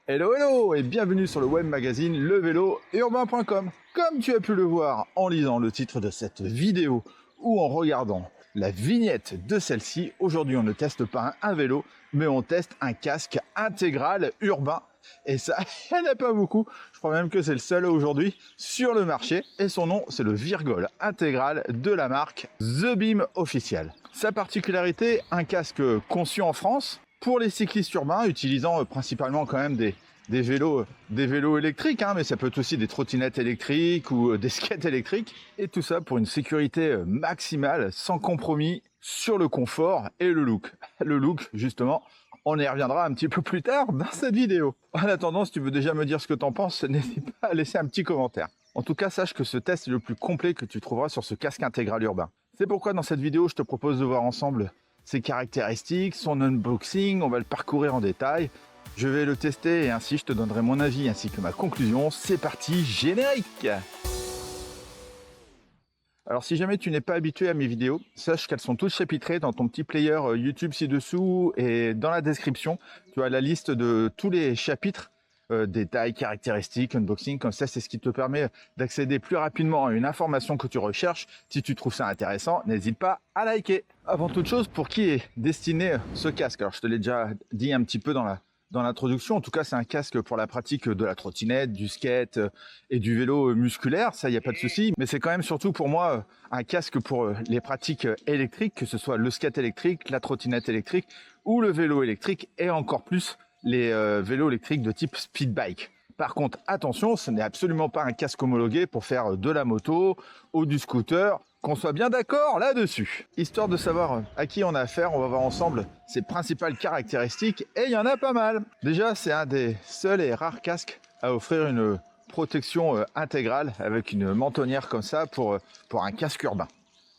Hello hello et bienvenue sur le web magazine levélourbain.com. Comme tu as pu le voir en lisant le titre de cette vidéo ou en regardant la vignette de celle-ci, aujourd'hui on ne teste pas un vélo, mais on teste un casque intégral urbain. Et ça, il n'y en a pas beaucoup. Je crois même que c'est le seul aujourd'hui sur le marché. Et son nom, c'est le Virgol intégral de la marque The Beam Official. Sa particularité, un casque conçu en France pour les cyclistes urbains, utilisant principalement quand même des vélos électriques, mais ça peut être aussi des trottinettes électriques ou des skates électriques. Et tout ça pour une sécurité maximale, sans compromis sur le confort et le look. Le look, justement, on y reviendra un petit peu plus tard dans cette vidéo. En attendant, si tu veux déjà me dire ce que t'en penses, n'hésite pas à laisser un petit commentaire. En tout cas, sache que ce test est le plus complet que tu trouveras sur ce casque intégral urbain. C'est pourquoi dans cette vidéo, je te propose de voir ensemble ses caractéristiques, son unboxing, on va le parcourir en détail. Je vais le tester et ainsi je te donnerai mon avis ainsi que ma conclusion. C'est parti, générique! Alors si jamais tu n'es pas habitué à mes vidéos, sache qu'elles sont toutes chapitrées dans ton petit player YouTube ci-dessous et dans la description. Tu as la liste de tous les chapitres, détails, caractéristiques, unboxing, comme ça c'est ce qui te permet d'accéder plus rapidement à une information que tu recherches. Si tu trouves ça intéressant, n'hésite pas à liker. Avant toute chose, pour qui est destiné ce casque? Alors je te l'ai déjà dit un petit peu dans l'introduction, en tout cas c'est un casque pour la pratique de la trottinette, du skate et du vélo musculaire, ça il n'y a pas de souci, mais c'est quand même surtout pour moi un casque pour les pratiques électriques, que ce soit le skate électrique, la trottinette électrique ou le vélo électrique et encore plus les vélos électriques de type speed bike. Par contre, attention, ce n'est absolument pas un casque homologué pour faire de la moto ou du scooter, qu'on soit bien d'accord là-dessus. Histoire de savoir à qui on a affaire, on va voir ensemble ses principales caractéristiques, et il y en a pas mal. Déjà, c'est un des seuls et rares casques à offrir une protection intégrale avec une mentonnière comme ça pour un casque urbain.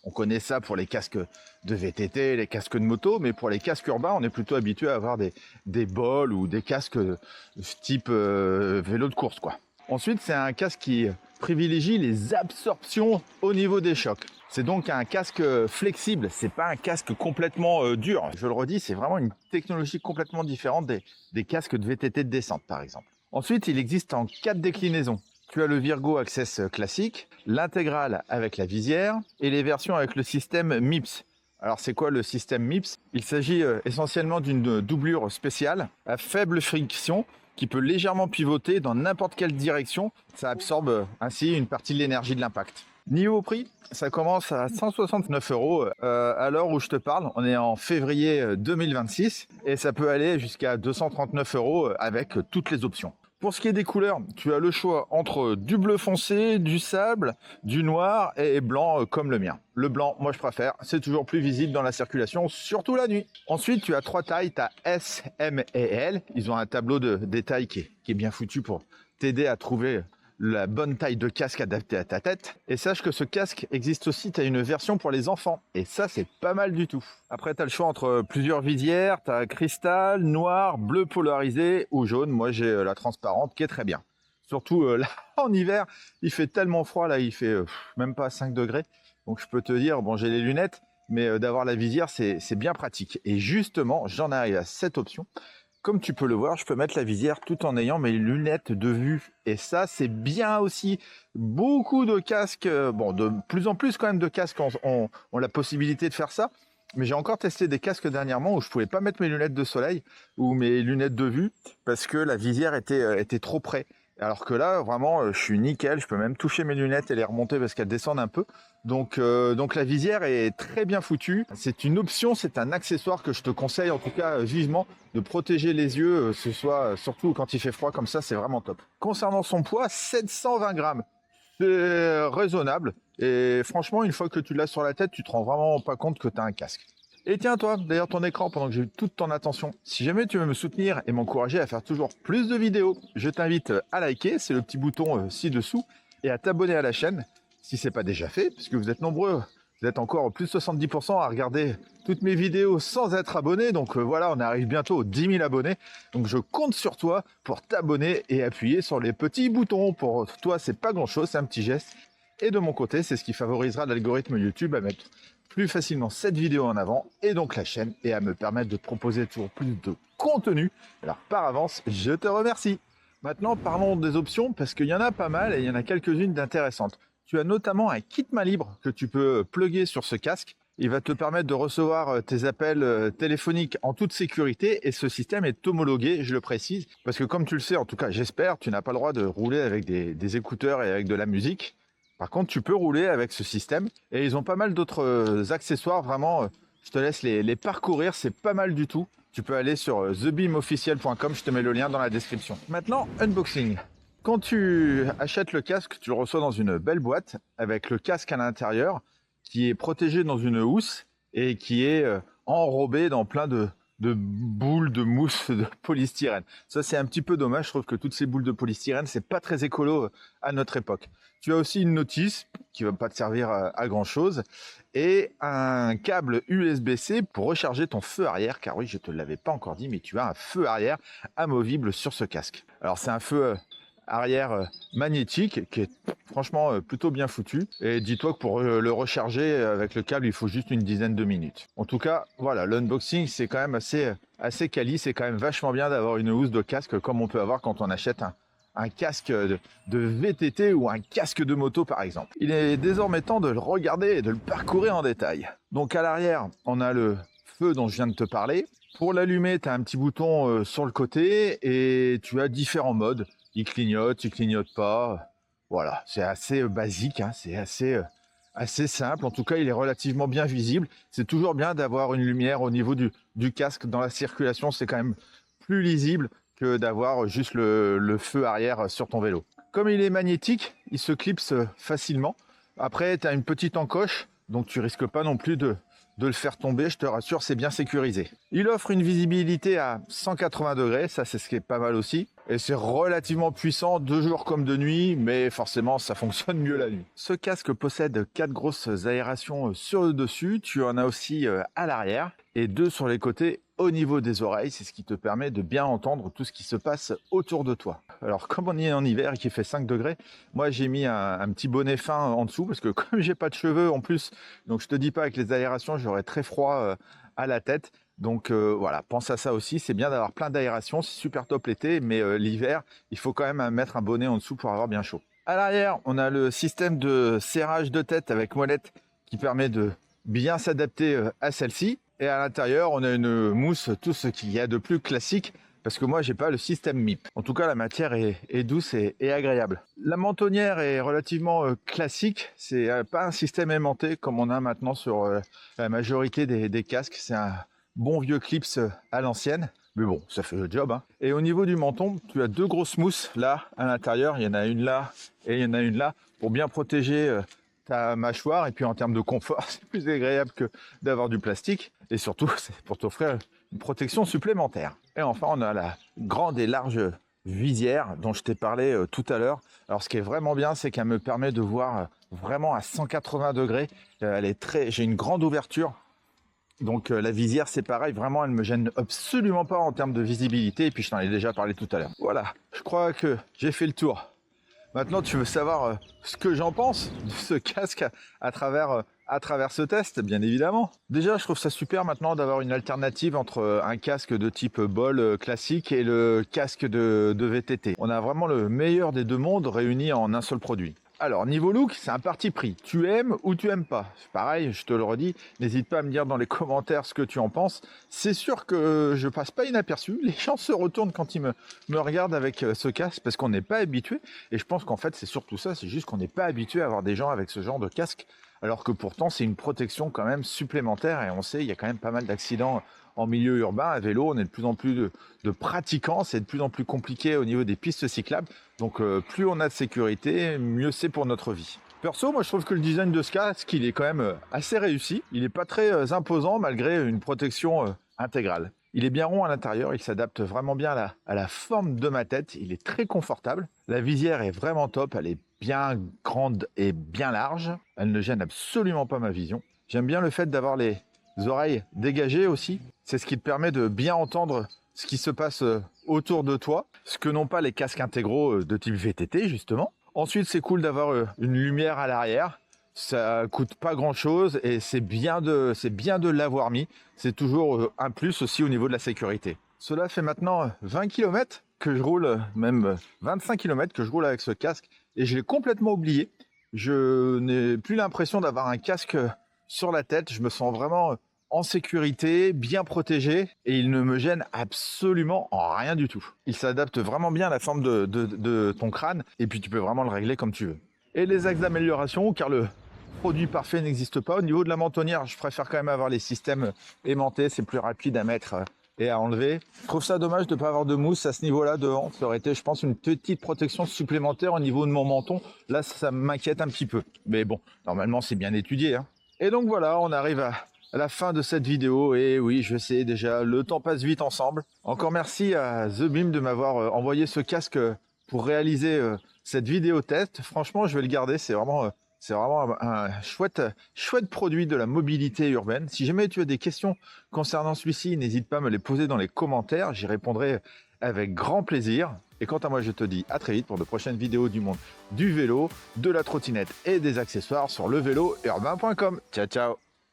On connaît ça pour les casques de VTT, les casques de moto, mais pour les casques urbains, on est plutôt habitué à avoir des bols ou des casques type vélo de course, quoi. Ensuite, c'est un casque qui privilégie les absorptions au niveau des chocs. C'est donc un casque flexible, c'est pas un casque complètement dur. Je le redis, c'est vraiment une technologie complètement différente des casques de VTT de descente, par exemple. Ensuite, il existe en 4 déclinaisons. Tu as le Virgo Access classique, l'intégrale avec la visière et les versions avec le système MIPS. Alors c'est quoi le système MIPS? Il s'agit essentiellement d'une doublure spéciale à faible friction qui peut légèrement pivoter dans n'importe quelle direction. Ça absorbe ainsi une partie de l'énergie de l'impact. Niveau prix, ça commence à 169 € à l'heure où je te parle. On est en février 2026 et ça peut aller jusqu'à 239 € avec toutes les options. Pour ce qui est des couleurs, tu as le choix entre du bleu foncé, du sable, du noir et blanc comme le mien. Le blanc, moi je préfère, c'est toujours plus visible dans la circulation, surtout la nuit. Ensuite, tu as 3 tailles, tu as S, M et L. Ils ont un tableau de détails qui est bien foutu pour t'aider à trouver la bonne taille de casque adaptée à ta tête. Et sache que ce casque existe aussi, tu as une version pour les enfants. Et ça, c'est pas mal du tout. Après, tu as le choix entre plusieurs visières. Tu as cristal, noir, bleu polarisé ou jaune. Moi, j'ai la transparente qui est très bien. Surtout là, en hiver, il fait tellement froid. Là, il fait même pas 5 degrés. Donc, je peux te dire, bon, j'ai les lunettes, mais d'avoir la visière, c'est bien pratique. Et justement, j'en arrive à cette option. Comme tu peux le voir, je peux mettre la visière tout en ayant mes lunettes de vue. Et ça, c'est bien aussi. Beaucoup de casques, bon, de plus en plus quand même de casques ont la possibilité de faire ça. Mais j'ai encore testé des casques dernièrement où je pouvais pas mettre mes lunettes de soleil ou mes lunettes de vue parce que la visière était trop près. Alors que là, vraiment, je suis nickel. Je peux même toucher mes lunettes et les remonter parce qu'elles descendent un peu. Donc la visière est très bien foutue. C'est une option, c'est un accessoire que je te conseille en tout cas vivement de protéger les yeux, ce soit surtout quand il fait froid comme ça, c'est vraiment top. Concernant son poids, 720 grammes. C'est raisonnable et franchement, une fois que tu l'as sur la tête, tu te rends vraiment pas compte que tu as un casque. Et tiens toi, derrière ton écran, pendant que j'ai eu toute ton attention, si jamais tu veux me soutenir et m'encourager à faire toujours plus de vidéos, je t'invite à liker, c'est le petit bouton ci-dessous, et à t'abonner à la chaîne, si c'est pas déjà fait, puisque vous êtes nombreux, vous êtes encore plus de 70% à regarder toutes mes vidéos sans être abonné, donc voilà, on arrive bientôt aux 10 000 abonnés, donc je compte sur toi pour t'abonner et appuyer sur les petits boutons. Pour toi, c'est pas grand-chose, c'est un petit geste. Et de mon côté, c'est ce qui favorisera l'algorithme YouTube à mettre plus facilement cette vidéo en avant et donc la chaîne et à me permettre de proposer toujours plus de contenu. Alors par avance, je te remercie. Maintenant, parlons des options parce qu'il y en a pas mal et il y en a quelques-unes d'intéressantes. Tu as notamment un kit main libre que tu peux plugger sur ce casque. Il va te permettre de recevoir tes appels téléphoniques en toute sécurité et ce système est homologué, je le précise, parce que comme tu le sais, en tout cas j'espère, tu n'as pas le droit de rouler avec des écouteurs et avec de la musique. Par contre, tu peux rouler avec ce système et ils ont pas mal d'autres accessoires, vraiment, je te laisse les parcourir, c'est pas mal du tout. Tu peux aller sur thebeamofficiel.com, je te mets le lien dans la description. Maintenant, unboxing. Quand tu achètes le casque, tu le reçois dans une belle boîte avec le casque à l'intérieur qui est protégé dans une housse et qui est enrobé dans plein de boules de mousse de polystyrène. Ça, c'est un petit peu dommage. Je trouve que toutes ces boules de polystyrène, c'est pas très écolo à notre époque. Tu as aussi une notice qui va pas te servir à grand chose et un câble USB-C pour recharger ton feu arrière, car oui, je te l'avais pas encore dit, mais tu as un feu arrière amovible sur ce casque. Alors, c'est un feu arrière magnétique qui est franchement plutôt bien foutu et dis-toi que pour le recharger avec le câble il faut juste une dizaine de minutes. En tout cas voilà, l'unboxing c'est quand même assez quali, c'est quand même vachement bien d'avoir une housse de casque comme on peut avoir quand on achète un casque de VTT ou un casque de moto par exemple. Il est désormais temps de le regarder et de le parcourir en détail. Donc à l'arrière on a le feu dont je viens de te parler. Pour l'allumer tu as un petit bouton sur le côté et tu as différents modes. Il clignote pas. Voilà, c'est assez basique, hein, c'est assez simple. En tout cas, il est relativement bien visible. C'est toujours bien d'avoir une lumière au niveau du casque dans la circulation. C'est quand même plus lisible que d'avoir juste le feu arrière sur ton vélo. Comme il est magnétique, il se clipse facilement. Après, tu as une petite encoche, donc tu risques pas non plus de le faire tomber, je te rassure, c'est bien sécurisé. Il offre une visibilité à 180 degrés, ça c'est ce qui est pas mal aussi. Et c'est relativement puissant, de jour comme de nuit, mais forcément ça fonctionne mieux la nuit. Ce casque possède 4 grosses aérations sur le dessus, tu en as aussi à l'arrière, et 2 sur les côtés au niveau des oreilles, c'est ce qui te permet de bien entendre tout ce qui se passe autour de toi. Alors comme on est en hiver et qu'il fait 5 degrés, moi j'ai mis un petit bonnet fin en dessous, parce que comme j'ai pas de cheveux en plus, donc je te dis pas avec les aérations j'aurais très froid à la tête. Donc voilà, pense à ça aussi, c'est bien d'avoir plein d'aération, c'est super top l'été, mais l'hiver, il faut quand même mettre un bonnet en dessous pour avoir bien chaud. À l'arrière, on a le système de serrage de tête avec molette qui permet de bien s'adapter à celle-ci. Et à l'intérieur, on a une mousse, tout ce qu'il y a de plus classique, parce que moi, j'ai pas le système MIP. En tout cas, la matière est douce et agréable. La mentonnière est relativement classique, c'est pas un système aimanté comme on a maintenant sur la majorité des casques, c'est un bon vieux clips à l'ancienne, mais bon, ça fait le job, hein. Et au niveau du menton, tu as 2 grosses mousses là à l'intérieur, il y en a une là et il y en a une là pour bien protéger ta mâchoire. Et puis en termes de confort, c'est plus agréable que d'avoir du plastique et surtout c'est pour t'offrir une protection supplémentaire. Et enfin, on a la grande et large visière dont je t'ai parlé tout à l'heure. Alors ce qui est vraiment bien, c'est qu'elle me permet de voir vraiment à 180 degrés. J'ai une grande ouverture. Donc la visière c'est pareil, vraiment elle me gêne absolument pas en termes de visibilité et puis je t'en ai déjà parlé tout à l'heure. Voilà, je crois que j'ai fait le tour. Maintenant tu veux savoir ce que j'en pense de ce casque à travers ce test, bien évidemment. Déjà je trouve ça super maintenant d'avoir une alternative entre un casque de type Ball classique et le casque de VTT. On a vraiment le meilleur des deux mondes réunis en un seul produit. Alors, niveau look, c'est un parti pris. Tu aimes ou tu aimes pas. Pareil, je te le redis, n'hésite pas à me dire dans les commentaires ce que tu en penses. C'est sûr que je passe pas inaperçu. Les gens se retournent quand ils me regardent avec ce casque parce qu'on n'est pas habitué. Et je pense qu'en fait, c'est surtout ça. C'est juste qu'on n'est pas habitué à avoir des gens avec ce genre de casque. Alors que pourtant, c'est une protection quand même supplémentaire. Et on sait, il y a quand même pas mal d'accidents en milieu urbain. À vélo, on est de plus en plus de pratiquants. C'est de plus en plus compliqué au niveau des pistes cyclables. Donc plus on a de sécurité, mieux c'est pour notre vie. Perso, moi je trouve que le design de ce casque, il est quand même assez réussi. Il n'est pas très imposant malgré une protection intégrale. Il est bien rond à l'intérieur, il s'adapte vraiment bien à la forme de ma tête. Il est très confortable. La visière est vraiment top, elle est bien grande et bien large. Elle ne gêne absolument pas ma vision. J'aime bien le fait d'avoir les oreilles dégagées aussi. C'est ce qui te permet de bien entendre ce qui se passe autour de toi, ce que n'ont pas les casques intégraux de type VTT justement. Ensuite, c'est cool d'avoir une lumière à l'arrière. Ça coûte pas grand-chose et c'est bien de l'avoir mis. C'est toujours un plus aussi au niveau de la sécurité. Cela fait maintenant 20 km que je roule, même 25 km que je roule avec ce casque et je l'ai complètement oublié. Je n'ai plus l'impression d'avoir un casque sur la tête. Je me sens vraiment en sécurité, bien protégé et il ne me gêne absolument en rien du tout. Il s'adapte vraiment bien à la forme de ton crâne et puis tu peux vraiment le régler comme tu veux. Et les axes d'amélioration, car le produit parfait n'existe pas. Au niveau de la mentonnière, je préfère quand même avoir les systèmes aimantés, c'est plus rapide à mettre et à enlever. Je trouve ça dommage de ne pas avoir de mousse à ce niveau-là devant. Ça aurait été, je pense, une petite protection supplémentaire au niveau de mon menton. Là, ça m'inquiète un petit peu. Mais bon, normalement, c'est bien étudié, hein. Et donc voilà, on arrive à la fin de cette vidéo. Et oui, je sais déjà, le temps passe vite ensemble. Encore merci à The Beam de m'avoir envoyé ce casque pour réaliser cette vidéo test. Franchement, je vais le garder. C'est vraiment un chouette produit de la mobilité urbaine. Si jamais tu as des questions concernant celui-ci, n'hésite pas à me les poser dans les commentaires. J'y répondrai avec grand plaisir. Et quant à moi, je te dis à très vite pour de prochaines vidéos du monde du vélo, de la trottinette et des accessoires sur levélourbain.com. Ciao, ciao!